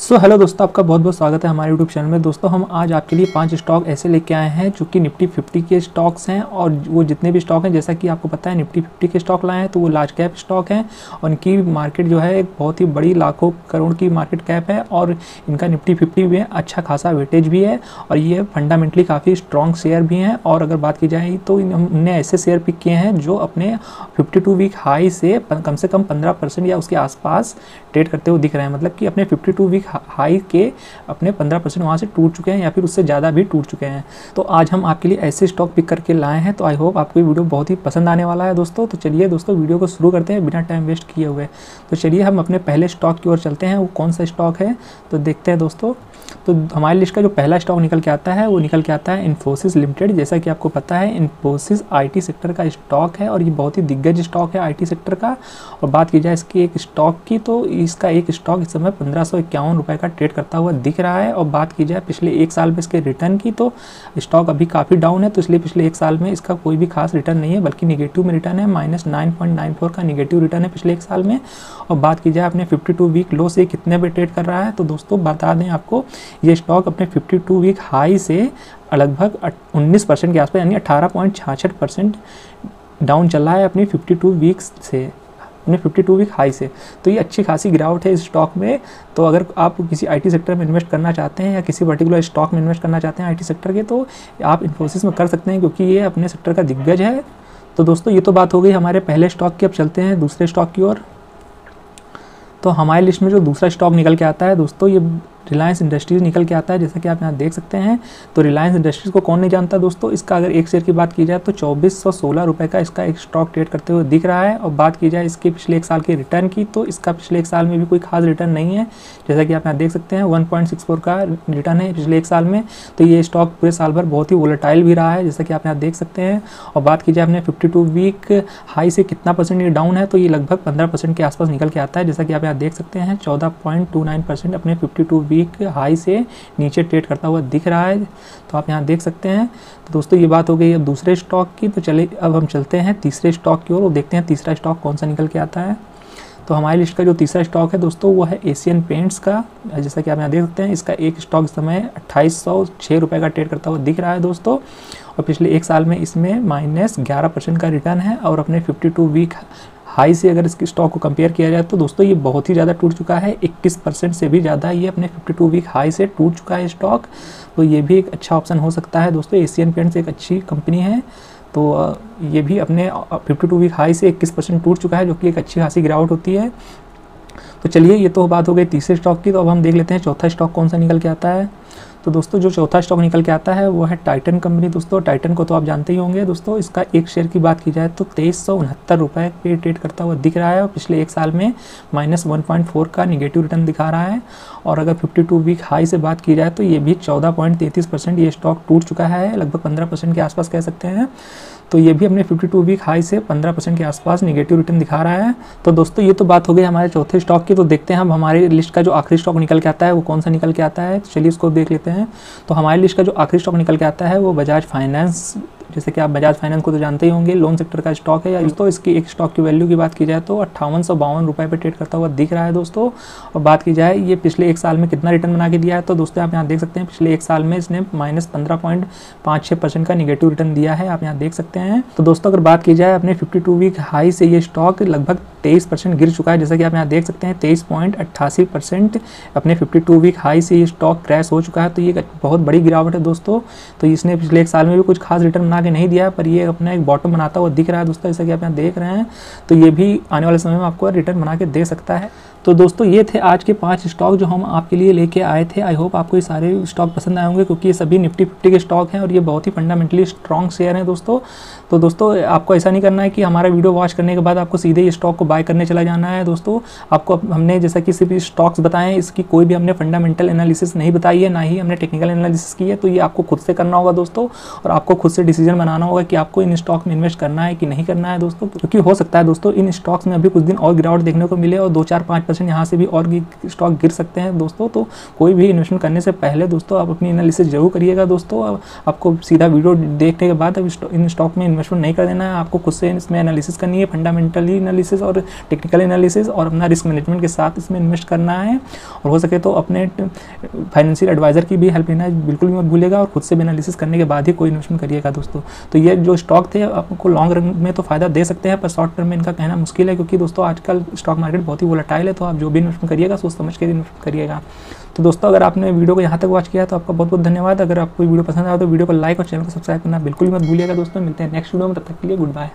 Hello दोस्तों, आपका बहुत बहुत स्वागत है हमारे यूट्यूब चैनल में। दोस्तों हम आज आपके लिए 5 स्टॉक ऐसे लेके आए हैं जो कि निफ्टी 50 के स्टॉक्स हैं। और वो जितने भी स्टॉक हैं, जैसा कि आपको पता है निफ्टी 50 के स्टॉक लाए हैं तो वो लार्ज कैप स्टॉक हैं और इनकी मार्केट जो है एक बहुत ही बड़ी लाखों करोड़ की मार्केट कैप है और इनका निफ्टी 50 में अच्छा खासा वेटेज भी है और ये फंडामेंटली काफ़ी स्ट्रॉन्ग शेयर भी हैं। और अगर बात की जाए तो हमने ऐसे शेयर पिक किए हैं जो अपने 52 वीक हाई से कम 15% या उसके आसपास ट्रेड करते हुए दिख रहे हैं। मतलब कि अपने 52 वीक हाई के अपने 15% वहाँ से टूट चुके हैं या फिर उससे ज़्यादा भी टूट चुके हैं। तो आज हम आपके लिए ऐसे स्टॉक पिक करके लाए हैं। तो आई होप आपको ये वीडियो बहुत ही पसंद आने वाला है दोस्तों। तो चलिए दोस्तों वीडियो को शुरू करते हैं बिना टाइम वेस्ट किए हुए। तो चलिए हम अपने पहले स्टॉक की ओर चलते हैं। वो कौन सा स्टॉक है तो देखते हैं दोस्तों। तो हमारी लिस्ट का जो पहला स्टॉक निकल के आता है वो निकल के आता है इन्फोसिस लिमिटेड। जैसा कि आपको पता है इन्फोसिस आईटी सेक्टर का स्टॉक है और ये बहुत ही दिग्गज स्टॉक है आईटी सेक्टर का। और बात की जाए इसकी एक स्टॉक की तो इसका एक स्टॉक इस समय 1551 रुपये का ट्रेड करता हुआ दिख रहा है। और बात की जाए पिछले एक साल में इसके रिटर्न की तो स्टॉक अभी काफ़ी डाउन है, तो इसलिए पिछले एक साल में इसका कोई भी खास रिटर्न नहीं है, बल्कि निगेटिव में रिटर्न है। -9.94 का निगेटिव रिटर्न है पिछले एक साल में। और बात की जाए अपने 52 वीक लो से कितने पे ट्रेड कर रहा है तो दोस्तों बता दें आपको, ये स्टॉक अपने 52 वीक हाई से लगभग 19% के आसपास यानी 18.66% डाउन चल रहा है अपनी 52 वीक्स से, अपने 52 वीक हाई से। तो ये अच्छी खासी गिरावट है इस स्टॉक में। तो अगर आप किसी आईटी सेक्टर में इन्वेस्ट करना चाहते हैं या किसी पर्टिकुलर स्टॉक में इन्वेस्ट करना चाहते हैं आईटी सेक्टर के, तो आप इन्फोसिस में कर सकते हैं क्योंकि ये अपने सेक्टर का दिग्गज है। तो दोस्तों ये तो बात हो गई हमारे पहले स्टॉक की। अब चलते हैं दूसरे स्टॉक की ओर। तो हमारी लिस्ट में जो दूसरा स्टॉक निकल के आता है दोस्तों, ये रिलायंस इंडस्ट्रीज़ निकल के आता है। जैसा कि आप यहाँ देख सकते हैं तो रिलायंस इंडस्ट्रीज़ को कौन नहीं जानता दोस्तों। इसका अगर एक शेयर की बात की जाए तो 2416 रुपये का इसका एक स्टॉक ट्रेड करते हुए दिख रहा है। और बात की जाए इसके पिछले एक साल के रिटर्न की तो इसका पिछले एक साल में भी कोई खास रिटर्न नहीं है। जैसा कि आप यहाँ देख सकते हैं 1.64 का रिटर्न है पिछले एक साल में। तो ये स्टॉक पूरे साल भर बहुत ही वोलेटाइल भी रहा है, जैसा कि आप यहाँ देख सकते हैं। और बात की जाए अपने 52 वीक हाई से कितना परसेंट ये डाउन है तो ये लगभग 15% के आसपास निकल के आता है। जैसा कि आप यहाँ देख सकते हैं 14.29% अपने 52 वीक हाई से नीचे ट्रेड करता हुआ दिख रहा है। तो आप यहाँ देख सकते हैं। तो दोस्तों ये बात हो गई अब दूसरे स्टॉक की। तो चलिए अब हम चलते हैं तीसरे स्टॉक की ओर और देखते हैं तीसरा स्टॉक कौन सा निकल के आता है। तो हमारी लिस्ट का जो तीसरा स्टॉक है दोस्तों वो है एशियन पेंट्स का। जैसा कि आप यहाँ देख सकते हैं इसका एक स्टॉक इस समय 2806 रुपये का ट्रेड करता हुआ दिख रहा है दोस्तों। और पिछले एक साल में इसमें -11% का रिटर्न है। और अपने 52 वीक हाई से अगर इसके स्टॉक को कंपेयर किया जाए तो दोस्तों ये बहुत ही ज़्यादा टूट चुका है, 21% से भी ज़्यादा ये अपने 52 वीक हाई से टूट चुका है स्टॉक। तो ये भी एक अच्छा ऑप्शन हो सकता है दोस्तों। एशियन पेंट्स एक अच्छी कंपनी है। तो ये भी अपने 52 वीक हाई से 21% टूट चुका है, जो कि एक अच्छी खासी गिरावट होती है। तो चलिए ये तो बात हो गई तीसरे स्टॉक की। तो अब हम देख लेते हैं चौथा स्टॉक कौन सा निकल के आता है। तो दोस्तों जो चौथा स्टॉक निकल के आता है वो है टाइटन कंपनी। दोस्तों टाइटन को तो आप जानते ही होंगे दोस्तों। इसका एक शेयर की बात की जाए तो 2369 रुपये पे ट्रेड करता हुआ दिख रहा है और पिछले एक साल में -1.4 का निगेटिव रिटर्न दिखा रहा है। और अगर 52 वीक हाई से बात की जाए तो ये भी 14.33% ये स्टॉक टूट चुका है, लगभग 15% के आसपास कह सकते हैं। तो ये भी अपने 52 वीक हाई से 15% के आसपास नेगेटिव रिटर्न दिखा रहा है। तो दोस्तों ये तो बात हो गई हमारे चौथे स्टॉक की। तो देखते हैं हम हमारी लिस्ट का जो आखिरी स्टॉक निकल के आता है वो कौन सा निकल के आता है। तो चलिए उसको देख लेते हैं। तो हमारी लिस्ट का जो आखिरी स्टॉक निकल के आता है वो बजाज फाइनेंस। जैसे कि आप बजाज फाइनेंस को तो जानते ही होंगे, लोन सेक्टर का स्टॉक है। या तो इसकी एक स्टॉक की वैल्यू की बात की जाए तो 5852 रुपये पे ट्रेड करता हुआ दिख रहा है दोस्तों। और बात की जाए ये पिछले एक साल में कितना रिटर्न बना के दिया है तो दोस्तों आप यहाँ देख सकते हैं पिछले एक साल में इसने -15.56% का निगेटिव रिटर्न दिया है, आप यहाँ देख सकते हैं। तो दोस्तों अगर बात की जाए अपने 52 वीक हाई से ये स्टॉक लगभग 23% गिर चुका है। जैसा कि आप यहाँ देख सकते हैं 23.88% अपने 52 वीक हाई से ये स्टॉक क्रैश हो चुका है। तो ये बहुत बड़ी गिरावट है दोस्तों। तो इसने पिछले एक साल में भी कुछ खास रिटर्न बना के नहीं दिया है, पर ये अपना एक बॉटम बनाता हुआ दिख रहा है दोस्तों। जैसा कि आप यहाँ देख रहे हैं तो ये भी आने वाले समय में आपको रिटर्न बना के दे सकता है। तो दोस्तों ये थे आज के 5 स्टॉक जो हम आपके लिए लेके आए थे। आई होप आपको ये सारे स्टॉक पसंद आए होंगे क्योंकि ये सभी निफ्टी 50 के स्टॉक हैं और ये बहुत ही फंडामेंटली स्ट्रॉन्ग शेयर हैं दोस्तों। तो दोस्तों आपको ऐसा नहीं करना है कि हमारा वीडियो वॉच करने के बाद आपको सीधे ये स्टॉक को बाय करने चला जाना है दोस्तों। आपको हमने जैसा कि सिर्फ स्टॉक्स बताएं, इसकी कोई भी हमने फंडामेंटल एनालिसिस नहीं बताई है, ना ही हमने टेक्निकल एनालिसिस की है। तो ये आपको खुद से करना होगा दोस्तों और आपको खुद से डिसीजन बनाना होगा कि आपको इन स्टॉक में इन्वेस्ट करना है कि नहीं करना है दोस्तों। क्योंकि हो सकता है दोस्तों इन स्टॉक्स में अभी कुछ दिन और गिरावट देखने को मिले और 2-4-5% 10% यहाँ से भी और स्टॉक गिर सकते हैं दोस्तों। तो कोई भी इन्वेस्टमेंट करने से पहले दोस्तों आप अपनी एनालिसिस जरूर करिएगा दोस्तों। आपको सीधा वीडियो देखने के बाद अब इन स्टॉक में इन्वेस्टमेंट नहीं कर देना है, आपको खुद से इसमें एनालिसिस करनी है, फंडामेंटली एनालिसिस और टेक्निकल एनालिसिस, और अपना रिस्क मैनेजमेंट के साथ इसमें इन्वेस्ट करना है। और हो सके तो अपने फाइनेंशियल एडवाइजर की भी हेल्प लेना है, बिल्कुल भी मत भूलिएगा, और खुद से भी एनालिसिस करने के बाद ही कोई इन्वेस्टमेंट करिएगा दोस्तों। तो ये जो स्टॉक थे आपको लॉन्ग रन में तो फायदा दे सकते हैं, पर शॉर्ट टर्म में इनका कहना मुश्किल है, क्योंकि दोस्तों आजकल स्टॉक मार्केट बहुत ही वोलेटाइल है। तो आप जो भी इन्वेस्टमेंट करिएगा सोच समझ के इन्वेस्टमेंट करिएगा। तो दोस्तों अगर आपने वीडियो को यहाँ तक वॉच किया तो आपका बहुत बहुत धन्यवाद। अगर आपको वीडियो पसंद आया तो वीडियो को लाइक और चैनल को सब्सक्राइब करना बिल्कुल भी मत भूलिएगा दोस्तों। मिलते हैं नेक्स्ट वीडियो में, तब तक के लिए गुड बाय।